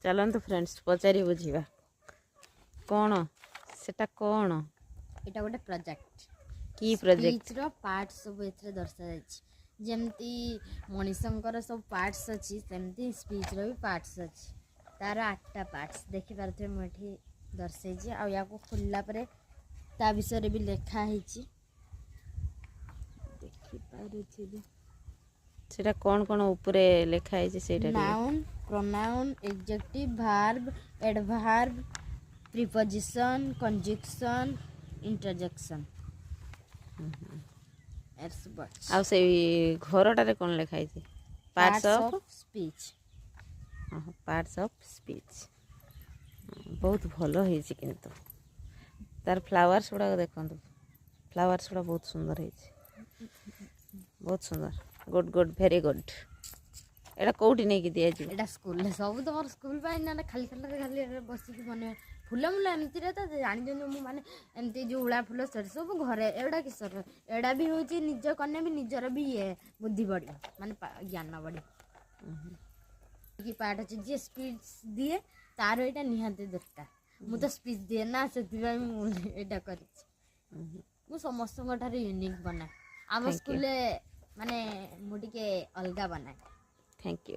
चलतु फ्रेंड्स पचारि बुझा कौन सेटा कौन एटा गोटे प्रोजेक्ट की प्रोजेक्ट स्पीच रो पार्ट सब एथरे दर्शा जायछि जेमती मनीषंकर सब पार्ट्स अछि सेमती स्पीच रो भी पार्ट्स अछि तार 8टा पार्ट्स देखि पारथे मोठी दर्शै छी आ या को खुलला परे ता विषय रे भी लिखा हिछि देखि पारु छी सेटा कौन कौन ऊपरे लिखा है सेटा noun pronoun adjective verb adverb preposition conjunction interjection आ से घरटारे कौन लिखा है parts of speech parts of speech बहुत भलो है किंतु तार फ्लावर्स गुड़ा देखो फ्लावर्स गुड़ा बहुत सुंदर है बहुत सुंदर गुड गुड वेरी गुड एटा कोठी नहीं कि दिया जी एटा स्कूल ले सब तो मोर स्कूल पाई ना खाली खाली बसी की बने फूल मूल एमती रे तो जानि जन मु माने एमती जो उळा फूल सर सब घरे एडा कि सर एडा भी होची निज कने भी निजर भी ये बुद्धि बड़ी माने ज्ञान बड़ी की पाठ अछि जे स्पीच दिए तार एटा निहाते दरकार मु तो स्पीच दिए ना सेति भाई मु एटा करी मु समस्त ठारे यूनिक बना आम स्कूल माने मु टिके अलगा बनाए थैंक यू